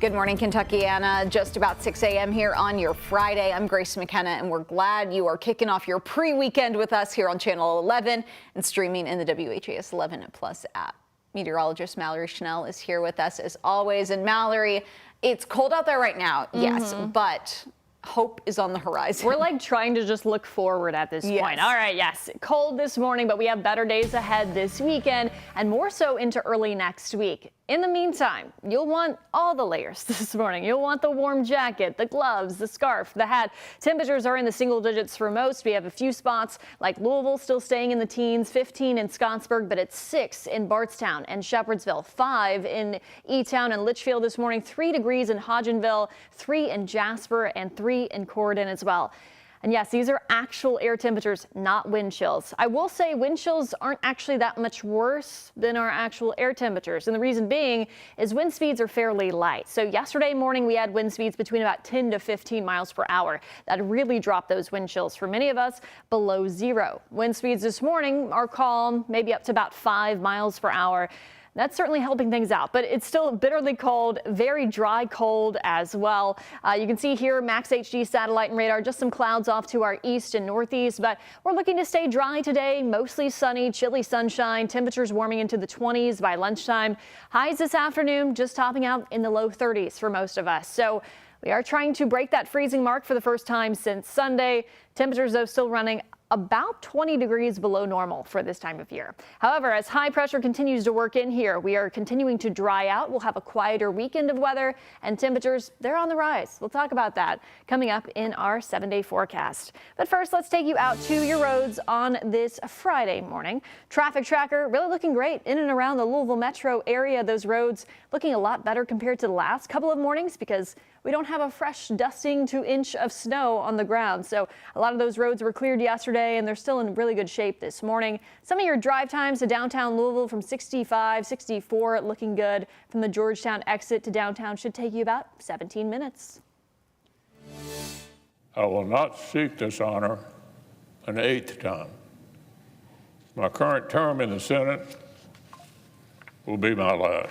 Good morning, Kentuckiana. Just about 6 a.m. here on your Friday. I'm Grace McKenna, and we're glad you are kicking off your pre-weekend with us here on Channel 11 and streaming in the WHAS 11 Plus app. Meteorologist Mallory Schnell is here with us as always. And Mallory, it's cold out there right now, yes, but hope is on the horizon. We're like trying to just look forward at this point. All right, yes, cold this morning, but we have better days ahead this weekend and more so into early next week. In the meantime, you'll want all the layers this morning. You'll want the warm jacket, the gloves, the scarf, the hat. Temperatures are in the single digits for most. We have a few spots like Louisville still staying in the teens, 15 in Scottsburg, but it's 6 in Bardstown and Shepherdsville, 5 in E-Town and Litchfield this morning, 3 degrees in Hodgenville, 3 in Jasper, and 3 in Corydon as well. And yes, these are actual air temperatures, not wind chills. I will say wind chills aren't actually that much worse than our actual air temperatures. And the reason being is wind speeds are fairly light. So yesterday morning, we had wind speeds between about 10 to 15 miles per hour. That really dropped those wind chills for many of us below 0. Wind speeds this morning are calm, maybe up to about 5 miles per hour. That's certainly helping things out, but it's still bitterly cold, very dry cold as well. You can see here Max HD satellite and radar, just some clouds off to our east and northeast, but we're looking to stay dry today, mostly sunny, chilly sunshine, temperatures warming into the 20s by lunchtime. Highs this afternoon just topping out in the low 30s for most of us. So we are trying to break that freezing mark for the first time since Sunday. Temperatures, though, still running about 20 degrees below normal for this time of year. However, as high pressure continues to work in here, we are continuing to dry out. We'll have a quieter weekend of weather, and temperatures, they're on the rise. We'll talk about that coming up in our 7-day forecast. But first, let's take you out to your roads on this Friday morning. Traffic tracker really looking great in and around the Louisville metro area. Those roads looking a lot better compared to the last couple of mornings because we don't have a fresh dusting to inch of snow on the ground. So a lot of those roads were cleared yesterday and they're still in really good shape this morning. Some of your drive times to downtown Louisville from 65, 64 looking good. From the Georgetown exit to downtown should take you about 17 minutes. I will not seek this honor an 8th time. My current term in the Senate will be my last.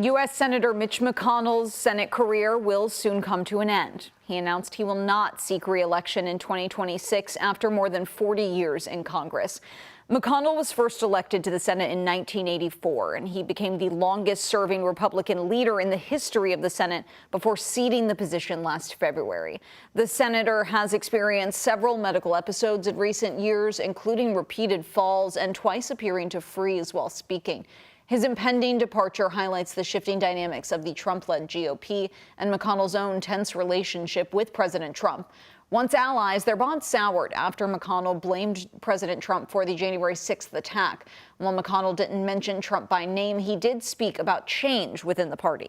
U.S. Senator Mitch McConnell's Senate career will soon come to an end. He announced he will not seek re-election in 2026 after more than 40 years in Congress. McConnell was first elected to the Senate in 1984, and he became the longest-serving Republican leader in the history of the Senate before ceding the position last February. The senator has experienced several medical episodes in recent years, including repeated falls and twice appearing to freeze while speaking. His impending departure highlights the shifting dynamics of the Trump-led GOP and McConnell's own tense relationship with President Trump. Once allies, their bond soured after McConnell blamed President Trump for the January 6th attack. While McConnell didn't mention Trump by name, he did speak about change within the party.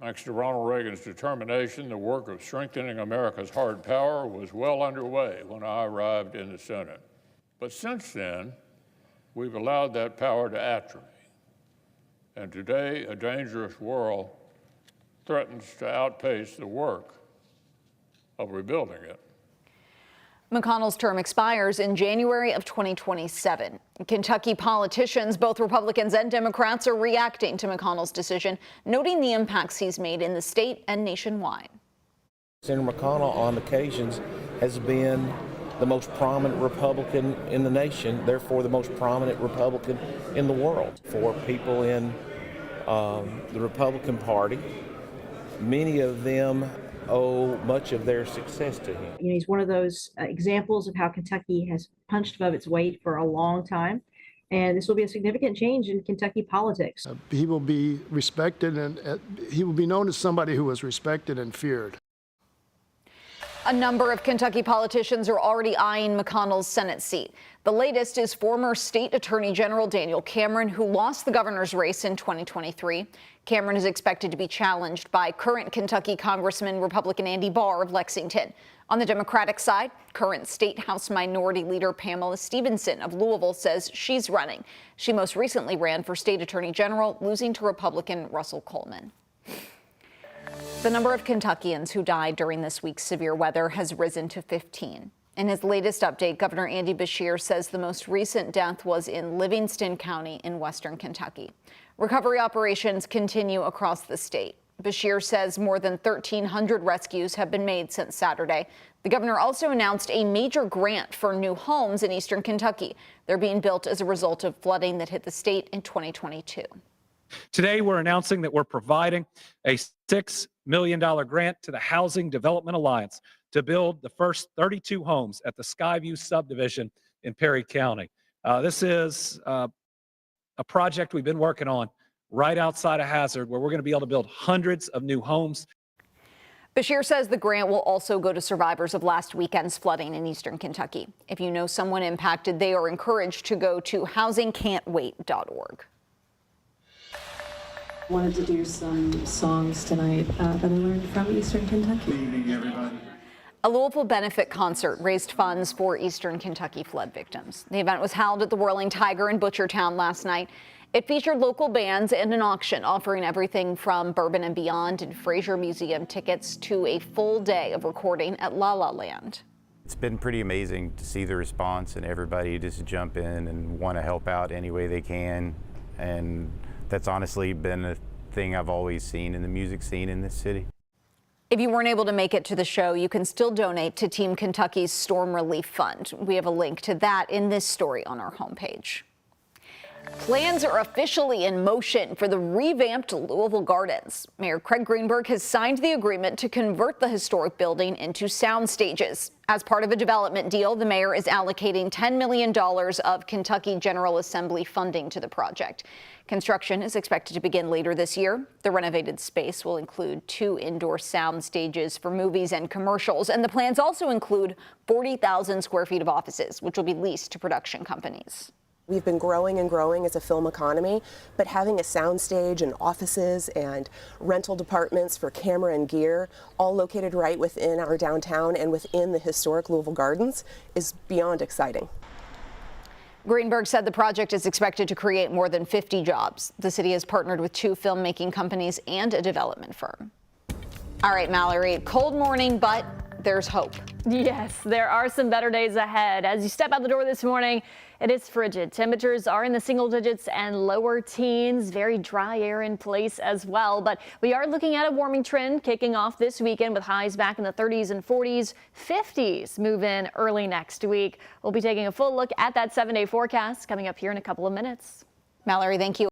Thanks to Ronald Reagan's determination, the work of strengthening America's hard power was well underway when I arrived in the Senate. But since then, we've allowed that power to atrophy. And today, a dangerous world threatens to outpace the work of rebuilding it. McConnell's term expires in January of 2027. Kentucky politicians, both Republicans and Democrats, are reacting to McConnell's decision, noting the impacts he's made in the state and nationwide. Senator McConnell, on occasions, has been the most prominent Republican in the nation, therefore the most prominent Republican in the world. For people in the Republican Party, many of them owe much of their success to him. You know, he's one of those examples of how Kentucky has punched above its weight for a long time. And this will be a significant change in Kentucky politics. He will be respected, and he will be known as somebody who was respected and feared. A number of Kentucky politicians are already eyeing McConnell's Senate seat. The latest is former State Attorney General Daniel Cameron, who lost the governor's race in 2023. Cameron is expected to be challenged by current Kentucky Congressman Republican Andy Barr of Lexington. On the Democratic side, current State House Minority Leader Pamela Stevenson of Louisville says she's running. She most recently ran for State Attorney General, losing to Republican Russell Coleman. The number of Kentuckians who died during this week's severe weather has risen to 15. In his latest update, Governor Andy Beshear says the most recent death was in Livingston County in western Kentucky. Recovery operations continue across the state. Beshear says more than 1,300 rescues have been made since Saturday. The governor also announced a major grant for new homes in eastern Kentucky. They're being built as a result of flooding that hit the state in 2022. Today, we're announcing that we're providing a $6 million grant to the Housing Development Alliance to build the first 32 homes at the Skyview subdivision in Perry County. This is a project we've been working on right outside of Hazard, where we're going to be able to build hundreds of new homes. Beshear says the grant will also go to survivors of last weekend's flooding in eastern Kentucky. If you know someone impacted, they are encouraged to go to housingcan'twait.org. Wanted to do some songs tonight that I learned from eastern Kentucky. Good evening, everybody. A Louisville benefit concert raised funds for eastern Kentucky flood victims. The event was held at the Whirling Tiger in Butchertown last night. It featured local bands and an auction offering everything from Bourbon and Beyond and Fraser Museum tickets to a full day of recording at La La Land. It's been pretty amazing to see the response and everybody just jump in and want to help out any way they can. And that's honestly been a thing I've always seen in the music scene in this city. If you weren't able to make it to the show, you can still donate to Team Kentucky's Storm Relief Fund. We have a link to that in this story on our homepage. Plans are officially in motion for the revamped Louisville Gardens. Mayor Craig Greenberg has signed the agreement to convert the historic building into sound stages. As part of a development deal, the mayor is allocating $10 million of Kentucky General Assembly funding to the project. Construction is expected to begin later this year. The renovated space will include 2 indoor sound stages for movies and commercials, and the plans also include 40,000 square feet of offices, which will be leased to production companies. We've been growing and growing as a film economy, but having a soundstage and offices and rental departments for camera and gear, all located right within our downtown and within the historic Louisville Gardens, is beyond exciting. Greenberg said the project is expected to create more than 50 jobs. The city has partnered with 2 filmmaking companies and a development firm. All right, Mallory, cold morning, but there's hope. Yes, there are some better days ahead. As you step out the door this morning, it is frigid. Temperatures are in the single digits and lower teens. Very dry air in place as well. But we are looking at a warming trend kicking off this weekend with highs back in the 30s and 40s. 50s move in early next week. We'll be taking a full look at that 7-day forecast coming up here in a couple of minutes. Mallory, thank you.